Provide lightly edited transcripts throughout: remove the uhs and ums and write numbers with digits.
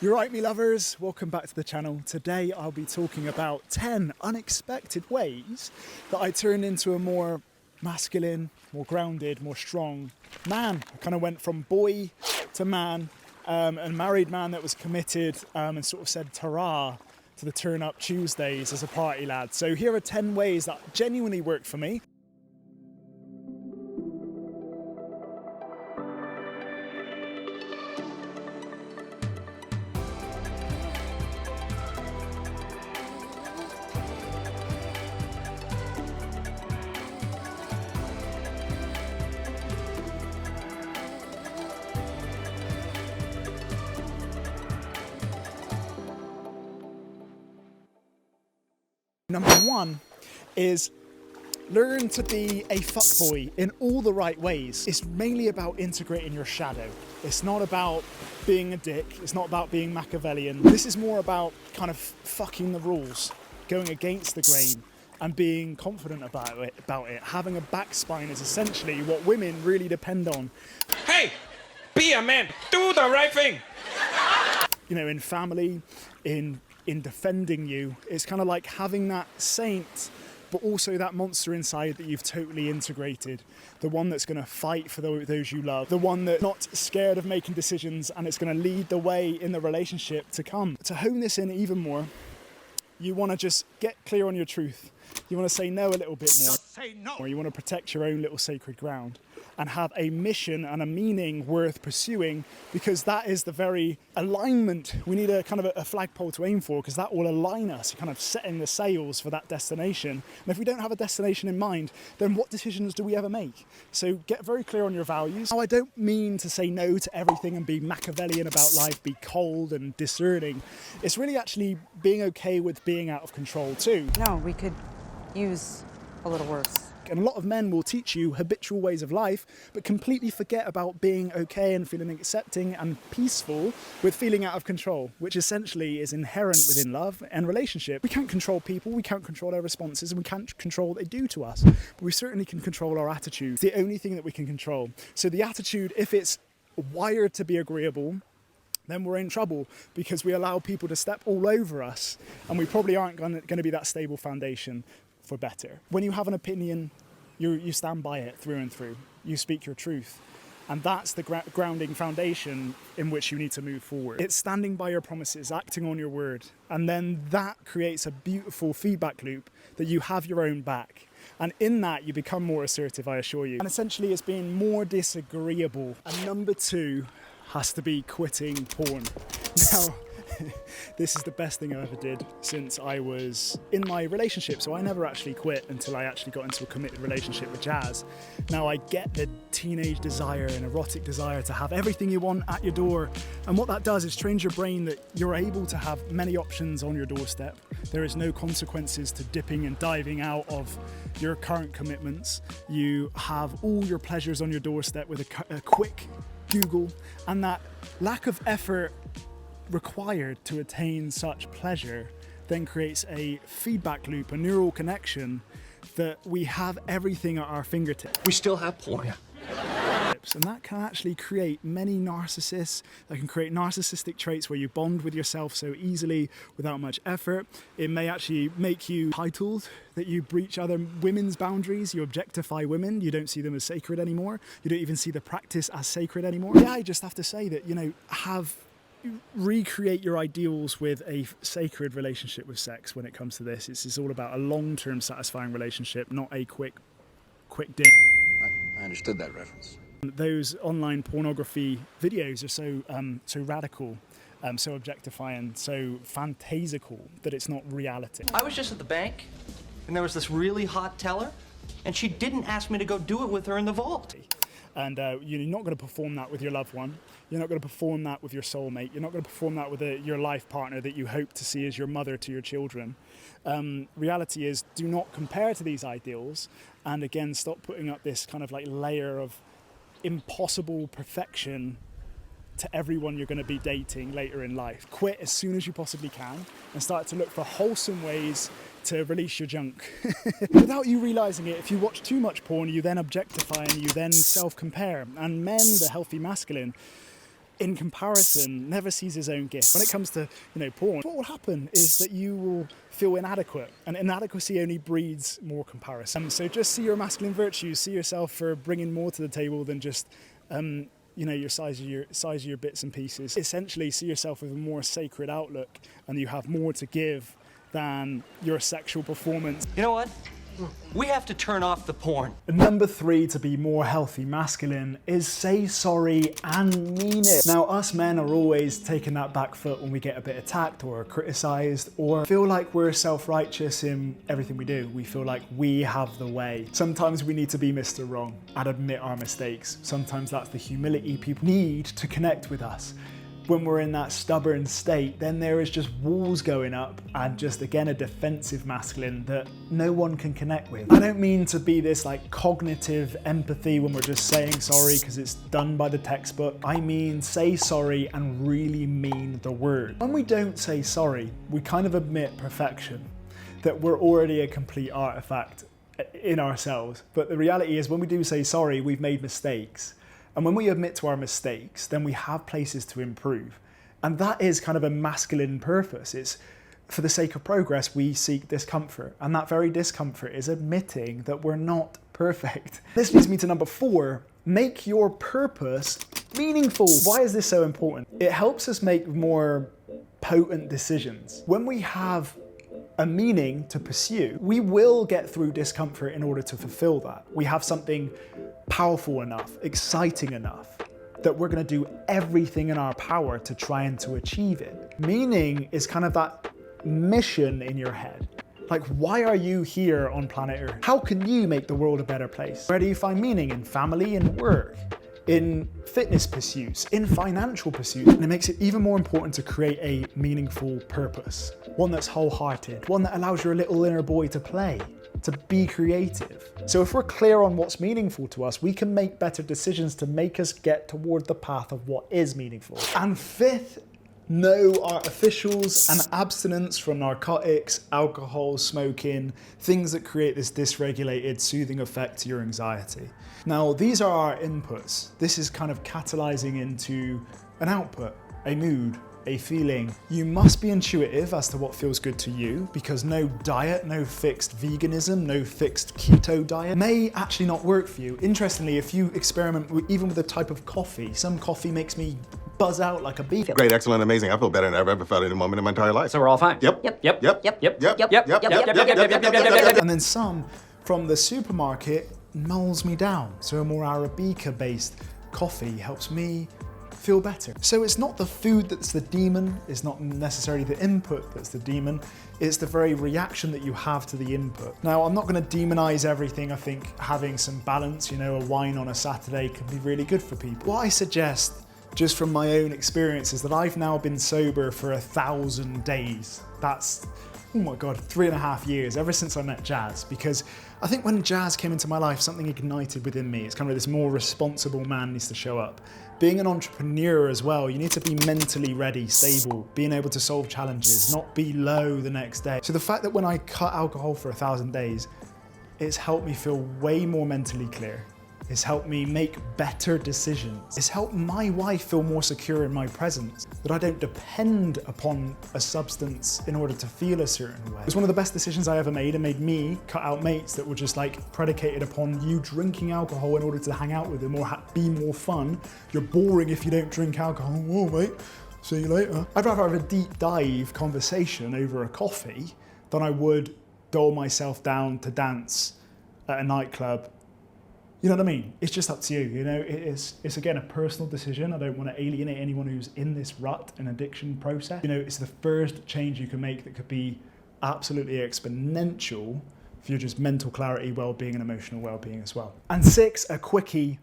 You're right, me lovers, welcome back to the channel. Today I'll be talking about 10 unexpected ways that I turned into a more masculine, more grounded, more strong man. I kind of went from boy to man, and married man that was committed and sort of said ta-ra to the turn up Tuesdays as a party lad. So here are 10 ways that genuinely worked for me. Number one is learn to be a fuckboy in all the right ways. It's mainly about integrating your shadow. It's not about being a dick. It's not about being Machiavellian. This is more about kind of fucking the rules, going against the grain and being confident about it. Having a back spine is essentially what women really depend on. Hey, be a man, do the right thing. You know, in family, in defending you, it's kind of like having that saint, but also that monster inside that you've totally integrated. The one that's going to fight for those you love. The one that's not scared of making decisions and it's going to lead the way in the relationship to come. To hone this in even more, you want to just get clear on your truth. You want to say no a little bit more. Just say no. Or you want to protect your own little sacred ground and have a mission and a meaning worth pursuing, because that is the very alignment. We need a kind of a flagpole to aim for, because that will align us, kind of setting the sails for that destination. And if we don't have a destination in mind, then what decisions do we ever make? So get very clear on your values. Now, I don't mean to say no to everything and be Machiavellian about life, be cold and discerning. It's really actually being okay with being out of control too. No, we could use a little worse. And a lot of men will teach you habitual ways of life, but completely forget about being okay and feeling accepting and peaceful with feeling out of control, which essentially is inherent within love and relationship. We can't control people, we can't control their responses, and we can't control what they do to us. But we certainly can control our attitude. It's the only thing that we can control. So the attitude, if it's wired to be agreeable, then we're in trouble, because we allow people to step all over us, and we probably aren't going to be that stable foundation for better. When you have an opinion, you stand by it through and through. You speak your truth. And that's the grounding foundation in which you need to move forward. It's standing by your promises, acting on your word. And then that creates a beautiful feedback loop that you have your own back. And in that, you become more assertive, I assure you. And essentially, it's being more disagreeable. And number two has to be quitting porn. Now, this is the best thing I ever did since I was in my relationship. So I never actually quit until I actually got into a committed relationship with Jazz. Now I get the teenage desire and erotic desire to have everything you want at your door. And what that does is train your brain that you're able to have many options on your doorstep. There is no consequences to dipping and diving out of your current commitments. You have all your pleasures on your doorstep with a quick Google, and that lack of effort required to attain such pleasure then creates a feedback loop, a neural connection, that we have everything at our fingertips. We still have porn. And that can actually create many narcissists. That can create narcissistic traits where you bond with yourself so easily without much effort. It may actually make you entitled, that you breach other women's boundaries. You objectify women. You don't see them as sacred anymore. You don't even see the practice as sacred anymore. Yeah, I just have to say that, you know, recreate your ideals with a sacred relationship with sex when it comes to this. It's all about a long-term satisfying relationship, not a quick ding. I understood that reference. Those online pornography videos are so radical, so objectifying, so fantasical that it's not reality. I was just at the bank, and there was this really hot teller, and she didn't ask me to go do it with her in the vault. And you're not going to perform that with your loved one. You're not going to perform that with your soulmate. You're not going to perform that with your life partner that you hope to see as your mother to your children. Reality is, do not compare to these ideals. And again, stop putting up this kind of like layer of impossible perfection to everyone you're going to be dating later in life. Quit as soon as you possibly can and start to look for wholesome ways to release your junk. Without you realizing it, if you watch too much porn, you then objectify and you then self-compare. And men, the healthy masculine, in comparison, never sees his own gift. When it comes to, porn, what will happen is that you will feel inadequate, and inadequacy only breeds more comparison. So just see your masculine virtues, see yourself for bringing more to the table than just, your size of your bits and pieces. Essentially, see yourself with a more sacred outlook, and you have more to give than your sexual performance. You know what? We have to turn off the porn. Number 3 to be more healthy masculine is say sorry and mean it. Now, us men are always taking that back foot when we get a bit attacked or criticized or feel like we're self-righteous in everything we do. We feel like we have the way. Sometimes we need to be Mr. Wrong and admit our mistakes. Sometimes that's the humility people need to connect with us. When we're in that stubborn state, then there is just walls going up and just, again, a defensive masculine that no one can connect with. I don't mean to be this like cognitive empathy when we're just saying sorry because it's done by the textbook. I mean say sorry and really mean the word. When we don't say sorry, we kind of admit perfection, that we're already a complete artifact in ourselves. But the reality is when we do say sorry, we've made mistakes. And when we admit to our mistakes, then we have places to improve. And that is kind of a masculine purpose. It's for the sake of progress, we seek discomfort. And that very discomfort is admitting that we're not perfect. This leads me to number 4, make your purpose meaningful. Why is this so important? It helps us make more potent decisions. When we have a meaning to pursue, we will get through discomfort in order to fulfill that. We have something powerful enough, exciting enough, that we're going to do everything in our power to try and to achieve it. Meaning is kind of that mission in your head. Like, why are you here on planet Earth? How can you make the world a better place? Where do you find meaning? In family, in work, in fitness pursuits, in financial pursuits. And it makes it even more important to create a meaningful purpose. One that's wholehearted, one that allows your little inner boy to play, to be creative. So if we're clear on what's meaningful to us, we can make better decisions to make us get toward the path of what is meaningful. And 5th, no artificials and abstinence from narcotics, alcohol, smoking, things that create this dysregulated, soothing effect to your anxiety. Now, these are our inputs. This is kind of catalyzing into an output, a mood, a feeling. You must be intuitive as to what feels good to you, because no diet, no fixed veganism, no fixed keto diet may actually not work for you. Interestingly, if you experiment even with a type of coffee, some coffee makes me buzz out like a bee. Great, excellent, amazing. I feel better than I've ever felt in a moment in my entire life. So we're all fine. Yep. Yep. Yep. Yep. Yep. Yep. Yep. Yep. Yep. Yep. And then some from the supermarket nulls me down. So a more Arabica-based coffee helps me feel better. So it's not the food that's the demon, it's not necessarily the input that's the demon, it's the very reaction that you have to the input. Now, I'm not going to demonize everything. I think having some balance, a wine on a Saturday can be really good for people. What I suggest, just from my own experience, is that I've now been sober for 1,000 days. That's, oh my God, 3.5 years, ever since I met Jazz, because I think when Jazz came into my life, something ignited within me. It's kind of this more responsible man needs to show up. Being an entrepreneur as well, you need to be mentally ready, stable, being able to solve challenges, not be low the next day. So the fact that when I cut alcohol for 1,000 days, it's helped me feel way more mentally clear. It's helped me make better decisions. It's helped my wife feel more secure in my presence, that I don't depend upon a substance in order to feel a certain way. It was one of the best decisions I ever made, and made me cut out mates that were just like predicated upon you drinking alcohol in order to hang out with them or be more fun. You're boring if you don't drink alcohol. Whoa, mate, see you later. I'd rather have a deep dive conversation over a coffee than I would dull myself down to dance at a nightclub. You know what I mean? It's just up to you, It's again a personal decision. I don't want to alienate anyone who's in this rut and addiction process. It's the first change you can make that could be absolutely exponential for your just mental clarity, well-being, and emotional well-being as well. And 6, a quickie,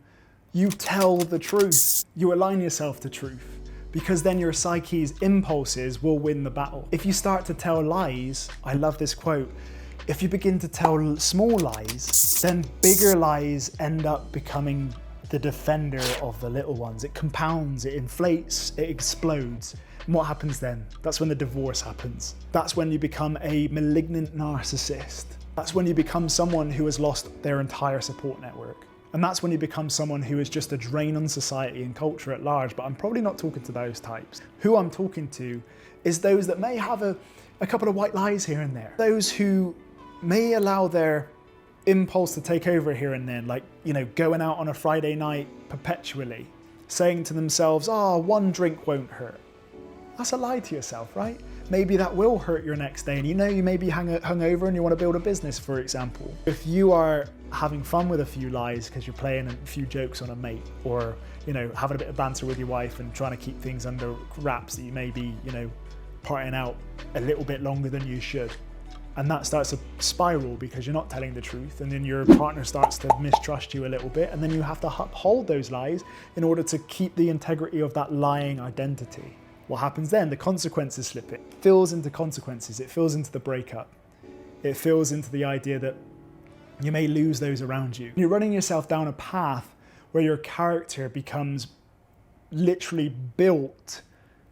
you tell the truth. You align yourself to truth, because then your psyche's impulses will win the battle. If you start to tell lies, I love this quote, if you begin to tell small lies, then bigger lies end up becoming the defender of the little ones. It compounds, it inflates, it explodes. And what happens then? That's when the divorce happens. That's when you become a malignant narcissist. That's when you become someone who has lost their entire support network. And that's when you become someone who is just a drain on society and culture at large. But I'm probably not talking to those types. Who I'm talking to is those that may have a couple of white lies here and there. Those who may allow their impulse to take over here and then, like, you know, going out on a Friday night perpetually, saying to themselves, oh, one drink won't hurt. That's a lie to yourself, right? Maybe that will hurt your next day, and you know you may be hungover and you want to build a business, for example. If you are having fun with a few lies because you're playing a few jokes on a mate, or, you know, having a bit of banter with your wife and trying to keep things under wraps, that you may be, you know, partying out a little bit longer than you should, and that starts to spiral because you're not telling the truth, and then your partner starts to mistrust you a little bit, and then you have to uphold those lies in order to keep the integrity of that lying identity. What happens then? The consequences slip. It fills into consequences. It fills into the breakup. It fills into the idea that you may lose those around you. You're running yourself down a path where your character becomes literally built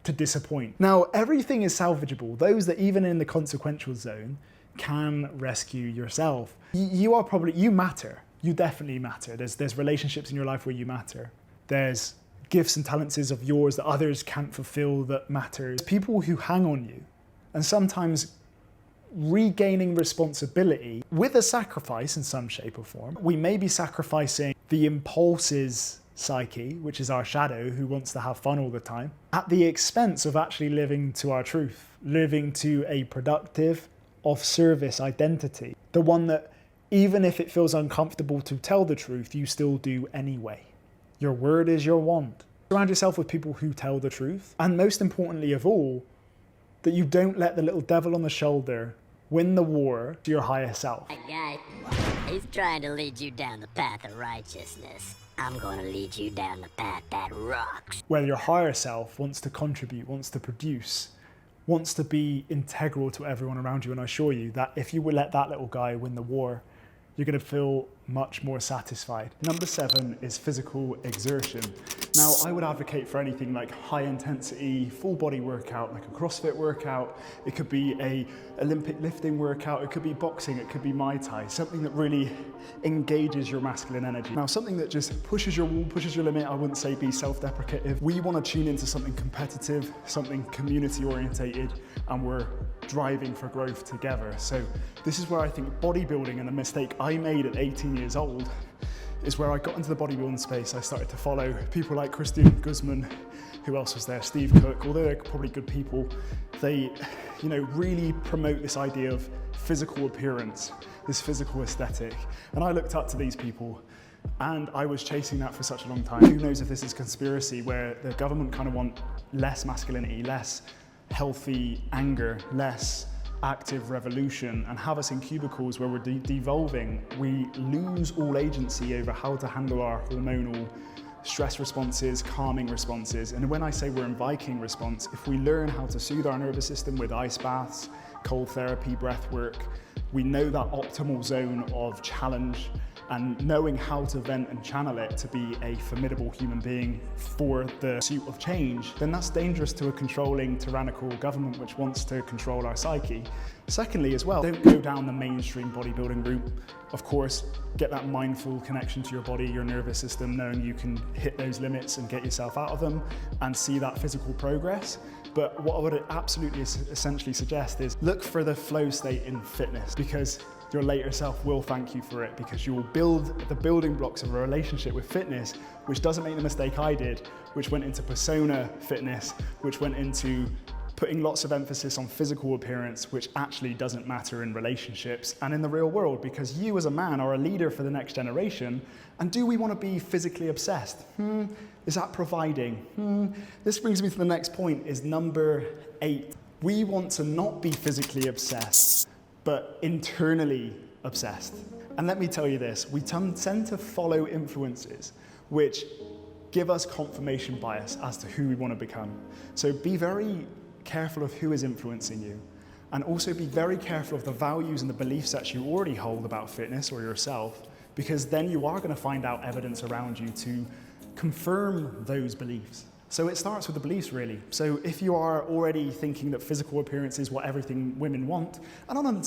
to disappoint. Now, everything is salvageable. Those that even in the consequential zone can rescue yourself. You matter. You definitely matter. There's relationships in your life where you matter. There's gifts and talents of yours that others can't fulfill that matters. People who hang on you, and sometimes regaining responsibility with a sacrifice in some shape or form. We may be sacrificing the impulses psyche, which is our shadow who wants to have fun all the time, at the expense of actually living to our truth, living to a productive, of service identity. The one that, even if it feels uncomfortable to tell the truth, you still do anyway. Your word is your wand. Surround yourself with people who tell the truth. And most importantly of all, that you don't let the little devil on the shoulder win the war to your higher self. That guy, he's trying to lead you down the path of righteousness. I'm going to lead you down the path that rocks. Where your higher self wants to contribute, wants to produce, wants to be integral to everyone around you. And I assure you that if you would let that little guy win the war, you're going to feel much more satisfied. Number 7 is physical exertion. Now, I would advocate for anything like high intensity, full body workout, like a CrossFit workout. It could be a Olympic lifting workout. It could be boxing. It could be Muay Thai. Something that really engages your masculine energy. Now, something that just pushes your wall, pushes your limit. I wouldn't say be self-deprecative. We want to tune into something competitive, something community orientated, and we're driving for growth together. So this is where I think bodybuilding, and a mistake I made at 18 years old, is where I got into the bodybuilding space. I started to follow people like Christian Guzman, who else was there, Steve Cook. Although they're probably good people, they, you know, really promote this idea of physical appearance, this physical aesthetic. And I looked up to these people, and I was chasing that for such a long time. Who knows if this is conspiracy, where the government kind of want less masculinity, less healthy anger, less active revolution, and have us in cubicles where we're devolving. We lose all agency over how to handle our hormonal stress responses, calming responses. And when I say we're in Viking response, if we learn how to soothe our nervous system with ice baths, cold therapy, breath work, we know that optimal zone of challenge, and knowing how to vent and channel it to be a formidable human being for the pursuit of change, then that's dangerous to a controlling, tyrannical government which wants to control our psyche. Secondly, as well, don't go down the mainstream bodybuilding route. Of course, get that mindful connection to your body, your nervous system, knowing you can hit those limits and get yourself out of them and see that physical progress. But what I would absolutely essentially suggest is look for the flow state in fitness, because your later self will thank you for it, because you will build the building blocks of a relationship with fitness, which doesn't make the mistake I did, which went into persona fitness, which went into putting lots of emphasis on physical appearance, which actually doesn't matter in relationships and in the real world, because you as a man are a leader for the next generation. And do we want to be physically obsessed? Is that providing? This brings me to the next point, is number 8. We want to not be physically obsessed, but internally obsessed. And let me tell you this, we tend to follow influences which give us confirmation bias as to who we want to become. So be very careful of who is influencing you, and also be very careful of the values and the belief sets you already hold about fitness or yourself, because then you are going to find out evidence around you to confirm those beliefs. So it starts with the beliefs, really. So if you are already thinking that physical appearance is what everything women want, and on a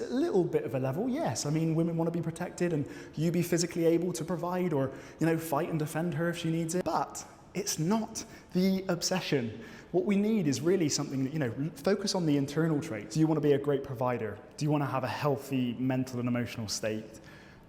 little bit of a level, yes. I mean, women want to be protected and you be physically able to provide or, fight and defend her if she needs it. But it's not the obsession. What we need is really something that, focus on the internal traits. Do you want to be a great provider? Do you want to have a healthy mental and emotional state?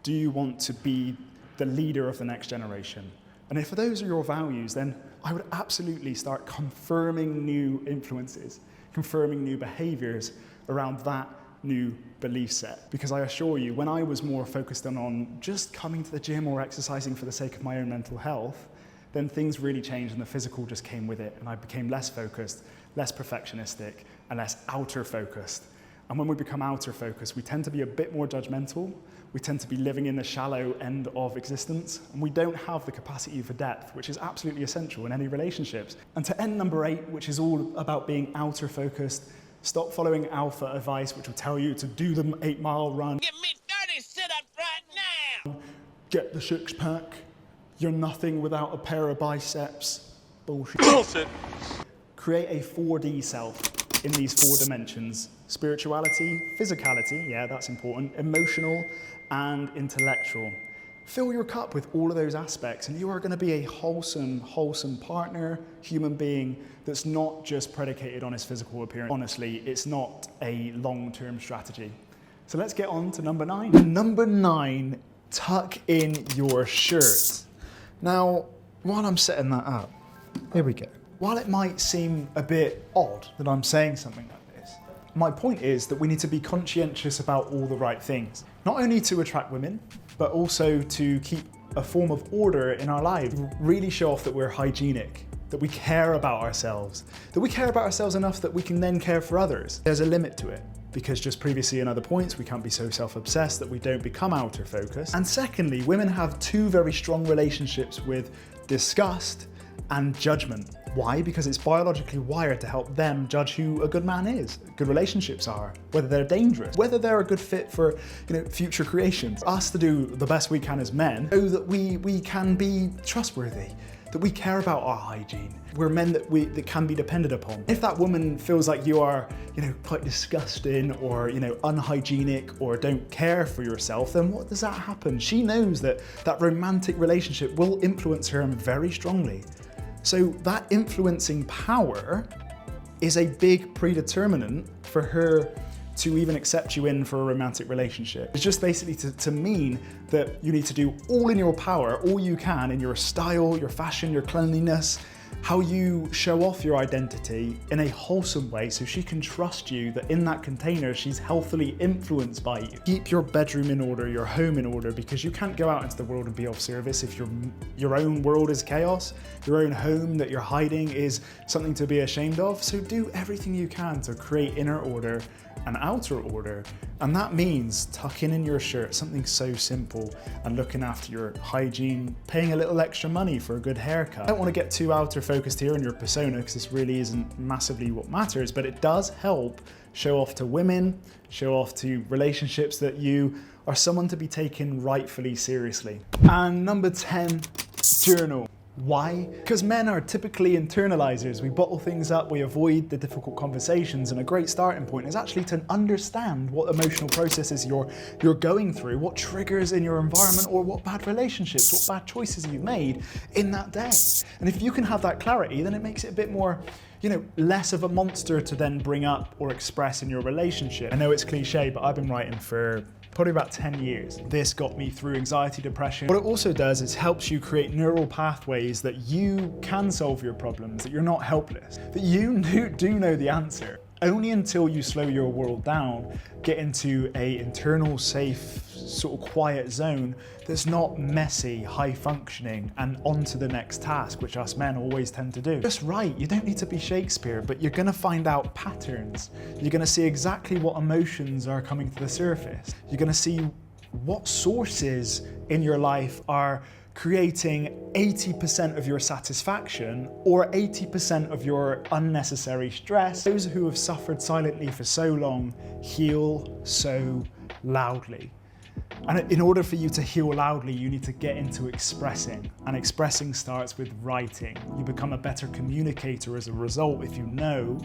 Do you want to be the leader of the next generation? And if those are your values, then I would absolutely start confirming new influences, confirming new behaviors around that new belief set. Because I assure you, when I was more focused on just coming to the gym or exercising for the sake of my own mental health, then things really changed and the physical just came with it. And I became less focused, less perfectionistic, and less outer focused. And when we become outer focused, we tend to be a bit more judgmental. We tend to be living in the shallow end of existence, and we don't have the capacity for depth, which is absolutely essential in any relationships. And to end number 8, which is all about being outer focused, stop following alpha advice, which will tell you to do the 8-mile run. Give me 30 sit-ups right now. Get the six pack. You're nothing without a pair of biceps. Bullshit. Bullshit. Create a 4D self in these 4 dimensions. Spirituality, physicality, yeah, that's important, emotional, and intellectual. Fill your cup with all of those aspects and you are going to be a wholesome partner, human being that's not just predicated on his physical appearance. Honestly, it's not a long-term strategy. So let's get on to number 9. Number 9, tuck in your shirt. Now, while I'm setting that up, here we go. While it might seem a bit odd that I'm saying something like this, my point is that we need to be conscientious about all the right things. Not only to attract women, but also to keep a form of order in our lives. Really show off that we're hygienic, that we care about ourselves, that we care about ourselves enough that we can then care for others. There's a limit to it, because just previously in other points, we can't be so self-obsessed that we don't become outer focused. And secondly, women have 2 very strong relationships with disgust and judgment. Why? Because it's biologically wired to help them judge who a good man is, good relationships are, whether they're dangerous, whether they're a good fit for future creations. Us to do the best we can as men, so that we can be trustworthy, that we care about our hygiene. We're men that can be depended upon. If that woman feels like you are, quite disgusting or, unhygienic or don't care for yourself, then what does that happen? She knows that that romantic relationship will influence her very strongly. So that influencing power is a big predeterminant for her to even accept you in for a romantic relationship. It's just basically to mean that you need to do all in your power, all you can in your style, your fashion, your cleanliness, how you show off your identity in a wholesome way so she can trust you that in that container she's healthily influenced by you. Keep your bedroom in order, your home in order, because you can't go out into the world and be of service if your own world is chaos, your own home that you're hiding is something to be ashamed of. So do everything you can to create inner order and outer order, and that means tucking in your shirt, something so simple, and looking after your hygiene, paying a little extra money for a good haircut. I don't want to get too outer focused here on your persona because this really isn't massively what matters, but it does help show off to women, show off to relationships that you are someone to be taken rightfully seriously. And number 10, journal. Why? Because men are typically internalizers. We bottle things up, we avoid the difficult conversations, and a great starting point is actually to understand what emotional processes you're going through, what triggers in your environment, or what bad relationships, what bad choices you've made in that day. And if you can have that clarity, then it makes it a bit more, less of a monster to then bring up or express in your relationship. I know it's cliche, but I've been writing for probably about 10 years. This got me through anxiety, depression. What it also does is helps you create neural pathways that you can solve your problems, that you're not helpless, that you do know the answer. Only until you slow your world down, get into a internal, safe, sort of quiet zone that's not messy, high functioning, and on to the next task, which us men always tend to do. Just write. You don't need to be Shakespeare, but you're gonna find out patterns. You're gonna see exactly what emotions are coming to the surface. You're gonna see what sources in your life are creating 80% of your satisfaction or 80% of your unnecessary stress. Those who have suffered silently for so long heal so loudly. And in order for you to heal loudly, you need to get into expressing. And expressing starts with writing. You become a better communicator as a result if you know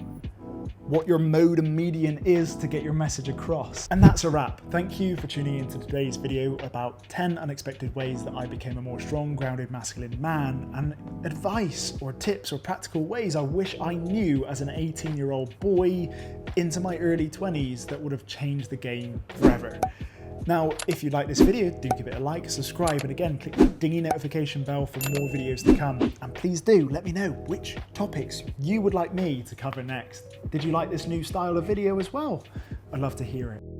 what your mode and median is to get your message across. And that's a wrap. Thank you for tuning into today's video about 10 unexpected ways that I became a more strong, grounded, masculine man, and advice or tips or practical ways I wish I knew as an 18-year-old boy into my early 20s that would have changed the game forever. Now, if you like this video, do give it a like, subscribe, and again, click the dingy notification bell for more videos to come. And please do let me know which topics you would like me to cover next. Did you like this new style of video as well? I'd love to hear it.